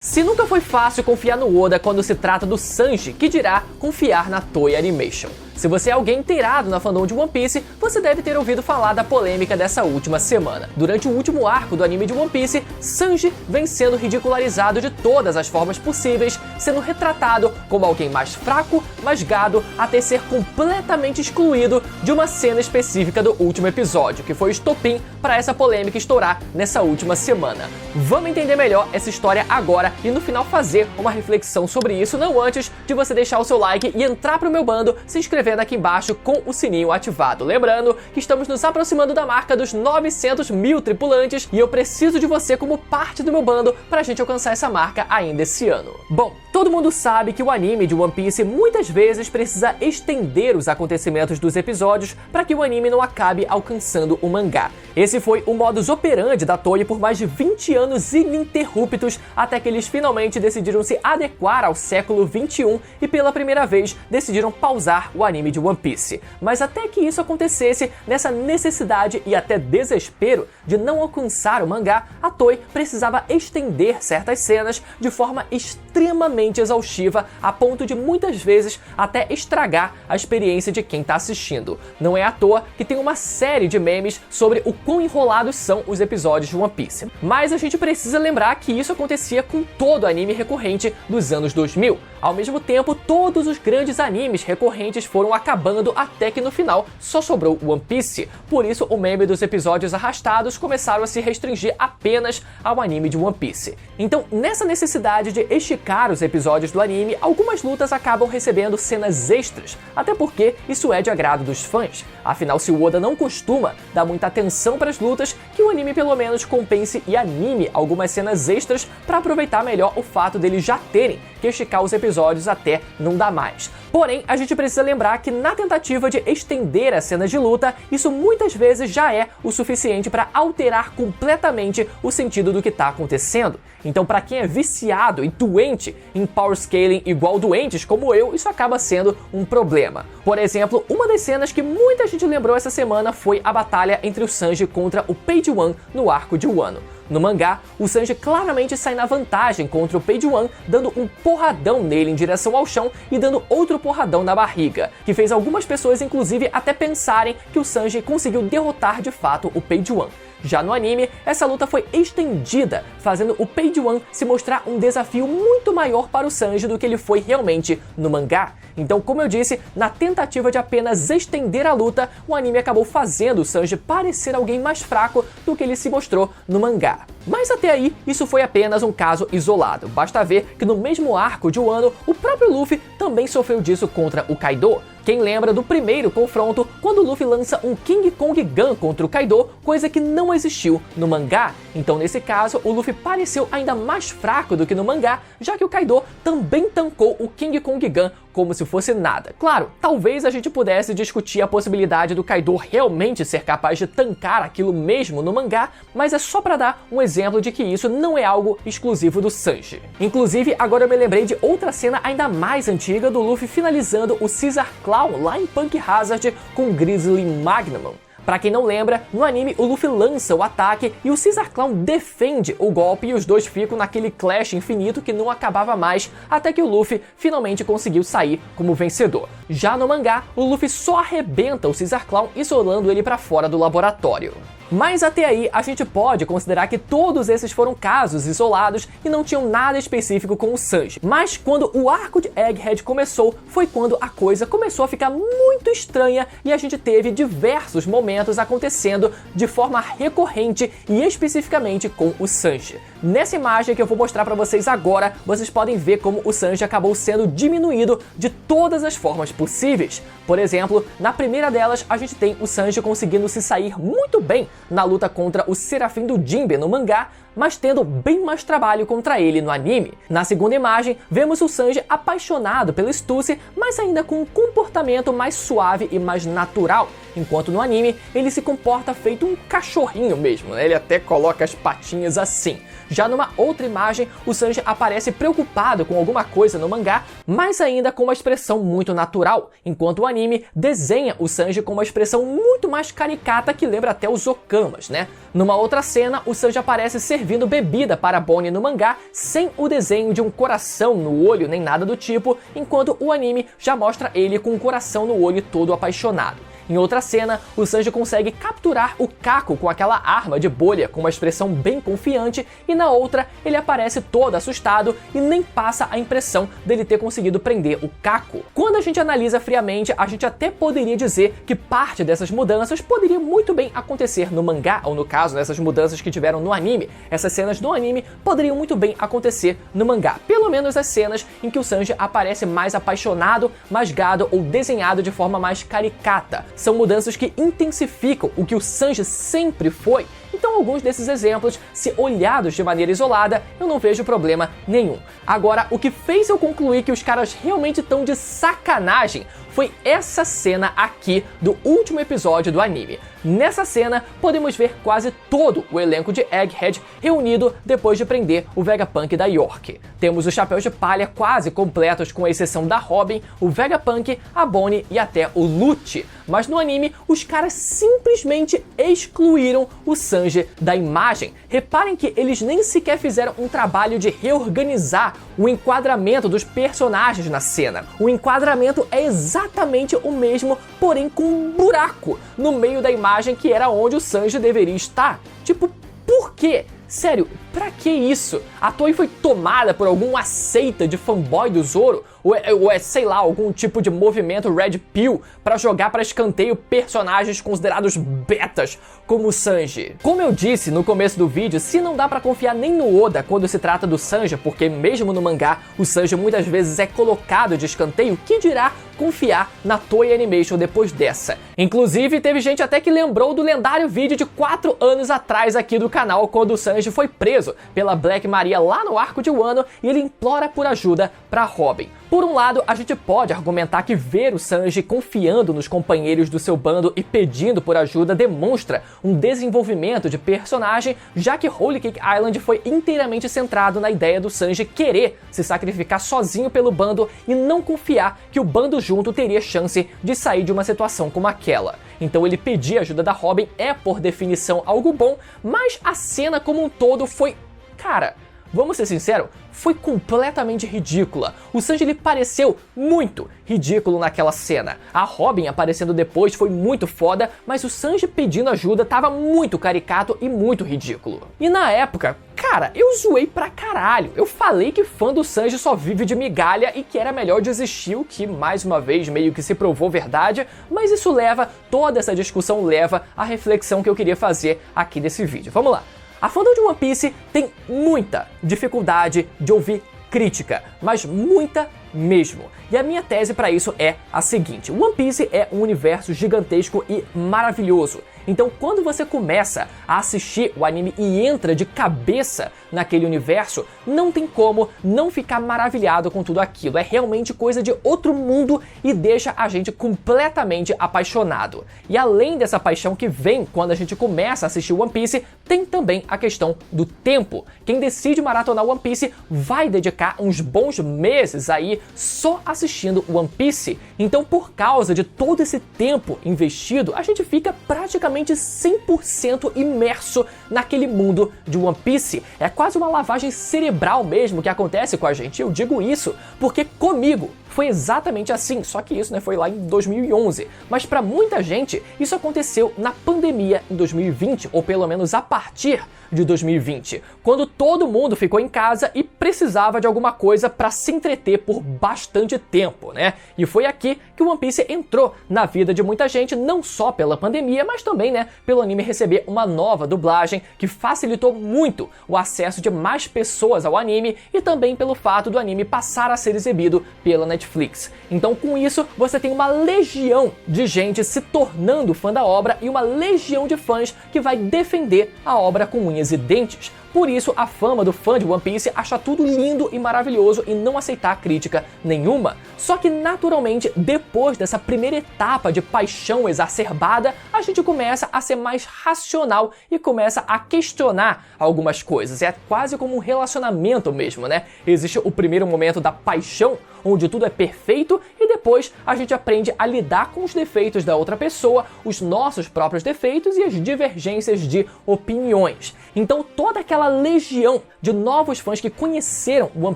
Se nunca foi fácil confiar no Oda quando se trata do Sanji, que dirá confiar na Toei Animation. Se você é alguém inteirado na fandom de One Piece, você deve ter ouvido falar da polêmica dessa última semana. Durante o último arco do anime de One Piece, Sanji vem sendo ridicularizado de todas as formas possíveis, sendo retratado como alguém mais fraco, mais gado, até ser completamente excluído de uma cena específica do último episódio, que foi o estopim para essa polêmica estourar nessa última semana. Vamos entender melhor essa história agora e no final fazer uma reflexão sobre isso, não antes de você deixar o seu like e entrar pro meu bando, se inscrever aqui embaixo com o sininho ativado. Lembrando que estamos nos aproximando da marca dos 900 mil tripulantes e eu preciso de você como parte do meu bando pra gente alcançar essa marca ainda esse ano. Bom, todo mundo sabe que o anime de One Piece muitas vezes precisa estender os acontecimentos dos episódios para que o anime não acabe alcançando o mangá. Esse foi o modus operandi da Toei por mais de 20 anos ininterruptos, até que eles finalmente decidiram se adequar ao século 21 e pela primeira vez decidiram pausar o anime de One Piece. Mas até que isso acontecesse, nessa necessidade e até desespero de não alcançar o mangá, a Toei precisava estender certas cenas de forma extremamente exaustiva, a ponto de muitas vezes até estragar a experiência de quem está assistindo. Não é à toa que tem uma série de memes sobre o quão enrolados são os episódios de One Piece. Mas a gente precisa lembrar que isso acontecia com todo anime recorrente dos anos 2000. Ao mesmo tempo, todos os grandes animes recorrentes foram acabando até que no final só sobrou One Piece. Por isso, o meme dos episódios arrastados começaram a se restringir apenas ao anime de One Piece. Então, nessa necessidade de esticar os episódios do anime, algumas lutas acabam recebendo cenas extras, até porque isso é de agrado dos fãs. Afinal, se o Oda não costuma dar muita atenção para as lutas, que o anime pelo menos compense e anime algumas cenas extras para aproveitar melhor o fato deles já terem que esticar os episódios até não dar mais. Porém, a gente precisa lembrar que na tentativa de estender as cenas de luta, isso muitas vezes já é o suficiente para alterar completamente o sentido do que está acontecendo. Então, para quem é viciado e doente em power scaling igual doentes como eu, isso acaba sendo um problema. Por exemplo, uma das cenas que muita gente lembrou essa semana foi a batalha entre o Sanji contra o Page One no arco de Wano. No mangá, o Sanji claramente sai na vantagem contra o Page One, dando um porradão nele em direção ao chão e dando outro porradão na barriga, que fez algumas pessoas inclusive até pensarem que o Sanji conseguiu derrotar de fato o Page One. Já no anime, essa luta foi estendida, fazendo o Page One se mostrar um desafio muito maior para o Sanji do que ele foi realmente no mangá. Então, como eu disse, na tentativa de apenas estender a luta, o anime acabou fazendo o Sanji parecer alguém mais fraco do que ele se mostrou no mangá. Mas até aí, isso foi apenas um caso isolado. Basta ver que no mesmo arco de Wano, o próprio Luffy também sofreu disso contra o Kaido. Quem lembra do primeiro confronto, quando o Luffy lança um King Kong Gun contra o Kaido, coisa que não existiu no mangá. Então nesse caso, o Luffy pareceu ainda mais fraco do que no mangá, já que o Kaido também tancou o King Kong Gun como se fosse nada. Claro, talvez a gente pudesse discutir a possibilidade do Kaido realmente ser capaz de tancar aquilo mesmo no mangá, mas é só pra dar um exemplo de que isso não é algo exclusivo do Sanji. Inclusive, agora eu me lembrei de outra cena ainda mais antiga do Luffy finalizando o Caesar Claw lá em Punk Hazard com Grizzly Magnum. Pra quem não lembra, no anime o Luffy lança o ataque e o Caesar Claw defende o golpe e os dois ficam naquele clash infinito que não acabava mais, até que o Luffy finalmente conseguiu sair como vencedor. Já no mangá, o Luffy só arrebenta o Caesar Claw isolando ele pra fora do laboratório. Mas até aí, a gente pode considerar que todos esses foram casos isolados e não tinham nada específico com o Sanji. Mas quando o arco de Egghead começou, foi quando a coisa começou a ficar muito estranha e a gente teve diversos momentos acontecendo de forma recorrente e especificamente com o Sanji. Nessa imagem que eu vou mostrar pra vocês agora, vocês podem ver como o Sanji acabou sendo diminuído de todas as formas possíveis. Por exemplo, na primeira delas, a gente tem o Sanji conseguindo se sair muito bem na luta contra o Serafim do Jinbe no mangá, mas tendo bem mais trabalho contra ele no anime. Na segunda imagem, vemos o Sanji apaixonado pela Stussy, mas ainda com um comportamento mais suave e mais natural, enquanto no anime ele se comporta feito um cachorrinho mesmo, né? Ele até coloca as patinhas assim. Já numa outra imagem, o Sanji aparece preocupado com alguma coisa no mangá, mas ainda com uma expressão muito natural, enquanto o anime desenha o Sanji com uma expressão muito mais caricata que lembra até os Okamas, né? Numa outra cena, o Sanji aparece servindo bebida para Bonnie no mangá, sem o desenho de um coração no olho nem nada do tipo, enquanto o anime já mostra ele com um coração no olho todo apaixonado. Em outra cena, o Sanji consegue capturar o Kako com aquela arma de bolha com uma expressão bem confiante, e na outra ele aparece todo assustado e nem passa a impressão dele ter conseguido prender o Kako. Quando a gente analisa friamente, a gente até poderia dizer que parte dessas mudanças poderia muito bem acontecer no mangá, ou no caso, nessas mudanças que tiveram no anime. Essas cenas do anime poderiam muito bem acontecer no mangá, pelo menos as cenas em que o Sanji aparece mais apaixonado, mais gado ou desenhado de forma mais caricata. São mudanças que intensificam o que o Sanji sempre foi. Então alguns desses exemplos, se olhados de maneira isolada, eu não vejo problema nenhum. Agora, o que fez eu concluir que os caras realmente estão de sacanagem foi essa cena aqui do último episódio do anime. Nessa cena, podemos ver quase todo o elenco de Egghead reunido depois de prender o Vegapunk da York. Temos os chapéus de palha quase completos, com exceção da Robin, o Vegapunk, a Bonnie e até o Lute. Mas no anime, os caras simplesmente excluíram o Sanji da imagem. Reparem que eles nem sequer fizeram um trabalho de reorganizar o enquadramento dos personagens na cena. O enquadramento é exatamente o mesmo, porém com um buraco no meio da imagem que era onde o Sanji deveria estar. Tipo, por quê? Sério, pra que isso? A Toei foi tomada por alguma seita de fanboy do Zoro? Ou é, sei lá, algum tipo de movimento Red Pill pra jogar pra escanteio personagens considerados betas como o Sanji? Como eu disse no começo do vídeo, se não dá pra confiar nem no Oda quando se trata do Sanji, porque mesmo no mangá o Sanji muitas vezes é colocado de escanteio, que dirá confiar na Toei Animation depois dessa? Inclusive, teve gente até que lembrou do lendário vídeo de 4 anos atrás aqui do canal, quando o Sanji foi preso pela Black Maria lá no arco de Wano e ele implora por ajuda pra Robin. Por um lado, a gente pode argumentar que ver o Sanji confiando nos companheiros do seu bando e pedindo por ajuda demonstra um desenvolvimento de personagem, já que Holy Cake Island foi inteiramente centrado na ideia do Sanji querer se sacrificar sozinho pelo bando e não confiar que o bando junto teria chance de sair de uma situação como aquela. Então ele pedir ajuda da Robin é, por definição, algo bom, mas a cena como um todo foi... cara, vamos ser sinceros, foi completamente ridícula. O Sanji ele pareceu muito ridículo naquela cena. A Robin aparecendo depois foi muito foda, mas o Sanji pedindo ajuda tava muito caricato e muito ridículo. E na época, cara, eu zoei pra caralho. Eu falei que fã do Sanji só vive de migalha e que era melhor desistir, o que mais uma vez meio que se provou verdade, mas isso leva, toda essa discussão leva à reflexão que eu queria fazer aqui nesse vídeo. Vamos lá. A fandom de One Piece tem muita dificuldade de ouvir crítica, mas muita mesmo. E a minha tese para isso é a seguinte: One Piece é um universo gigantesco e maravilhoso. Então, quando você começa a assistir o anime e entra de cabeça naquele universo, não tem como não ficar maravilhado com tudo aquilo. É realmente coisa de outro mundo e deixa a gente completamente apaixonado. E além dessa paixão que vem quando a gente começa a assistir One Piece, tem também a questão do tempo. Quem decide maratonar One Piece vai dedicar uns bons meses aí só assistindo One Piece. Então, por causa de todo esse tempo investido, a gente fica praticamente 100% imerso naquele mundo de One Piece. É quase uma lavagem cerebral mesmo que acontece com a gente. Eu digo isso porque comigo foi exatamente assim, só que isso foi lá em 2011. Mas para muita gente, isso aconteceu na pandemia em 2020, ou pelo menos a partir de 2020, quando todo mundo ficou em casa e precisava de alguma coisa para se entreter por bastante tempo, né? E foi aqui que o One Piece entrou na vida de muita gente, não só pela pandemia, mas também, pelo anime receber uma nova dublagem que facilitou muito o acesso de mais pessoas ao anime e também pelo fato do anime passar a ser exibido pela Netflix. Então, com isso, você tem uma legião de gente se tornando fã da obra e uma legião de fãs que vai defender a obra com unhas e dentes. Por isso, a fama do fã de One Piece achar tudo lindo e maravilhoso e não aceitar crítica nenhuma. Só que, naturalmente, depois dessa primeira etapa de paixão exacerbada, a gente começa a ser mais racional e começa a questionar algumas coisas. É quase como um relacionamento mesmo, né? Existe o primeiro momento da paixão, onde tudo é perfeito, e depois a gente aprende a lidar com os defeitos da outra pessoa, os nossos próprios defeitos e as divergências de opiniões. Então toda aquela legião de novos fãs que conheceram One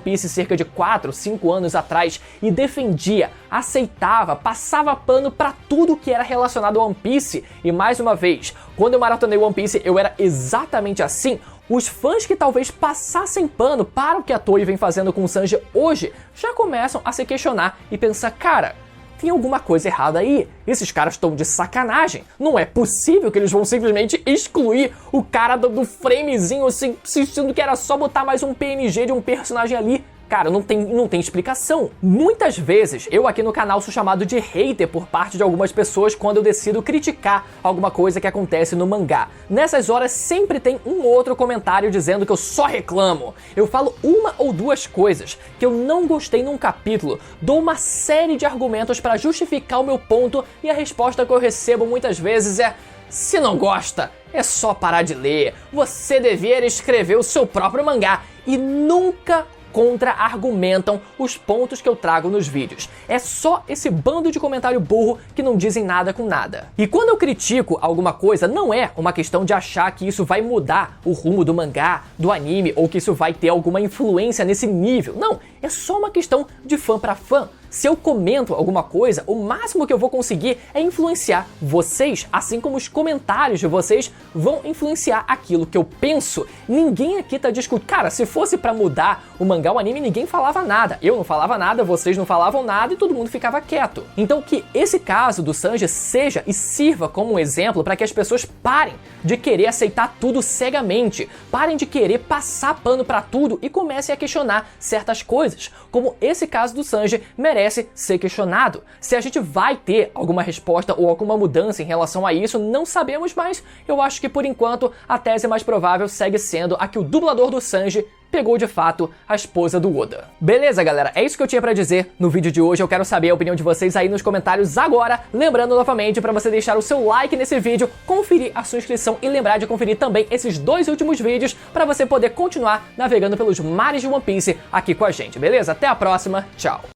Piece cerca de 4, 5 anos atrás e defendia, aceitava, passava pano pra tudo que era relacionado a One Piece, e mais uma vez, quando eu maratonei One Piece eu era exatamente assim. Os fãs que talvez passassem pano para o que a Toei vem fazendo com o Sanji hoje já começam a se questionar e pensar, cara, tem alguma coisa errada aí? Esses caras estão de sacanagem. Não é possível que eles vão simplesmente excluir o cara do framezinho assim, sentindo que era só botar mais um PNG de um personagem ali. Cara, não tem explicação. Muitas vezes, eu aqui no canal sou chamado de hater por parte de algumas pessoas quando eu decido criticar alguma coisa que acontece no mangá. Nessas horas sempre tem um outro comentário dizendo que eu só reclamo. Eu falo uma ou duas coisas que eu não gostei num capítulo, dou uma série de argumentos para justificar o meu ponto e a resposta que eu recebo muitas vezes é: se não gosta, é só parar de ler. Você devia escrever o seu próprio mangá. E nunca contra-argumentam os pontos que eu trago nos vídeos. É só esse bando de comentário burro que não dizem nada com nada. E quando eu critico alguma coisa, não é uma questão de achar que isso vai mudar o rumo do mangá, do anime, ou que isso vai ter alguma influência nesse nível. Não, é só uma questão de fã pra fã. Se eu comento alguma coisa, o máximo que eu vou conseguir é influenciar vocês, assim como os comentários de vocês vão influenciar aquilo que eu penso. Ninguém aqui tá discutindo. Cara, se fosse pra mudar o mangá, o anime, ninguém falava nada. Eu não falava nada, vocês não falavam nada e todo mundo ficava quieto. Então que esse caso do Sanji seja e sirva como um exemplo para que as pessoas parem de querer aceitar tudo cegamente, parem de querer passar pano pra tudo e comecem a questionar certas coisas, como esse caso do Sanji merece ser questionado. Se a gente vai ter alguma resposta ou alguma mudança em relação a isso, não sabemos, mas eu acho que por enquanto a tese mais provável segue sendo a que o dublador do Sanji pegou de fato a esposa do Oda. Beleza, galera? É isso que eu tinha pra dizer no vídeo de hoje. Eu quero saber a opinião de vocês aí nos comentários agora. Lembrando novamente pra você deixar o seu like nesse vídeo, conferir a sua inscrição e lembrar de conferir também esses dois últimos vídeos pra você poder continuar navegando pelos mares de One Piece aqui com a gente, beleza? Até a próxima, tchau!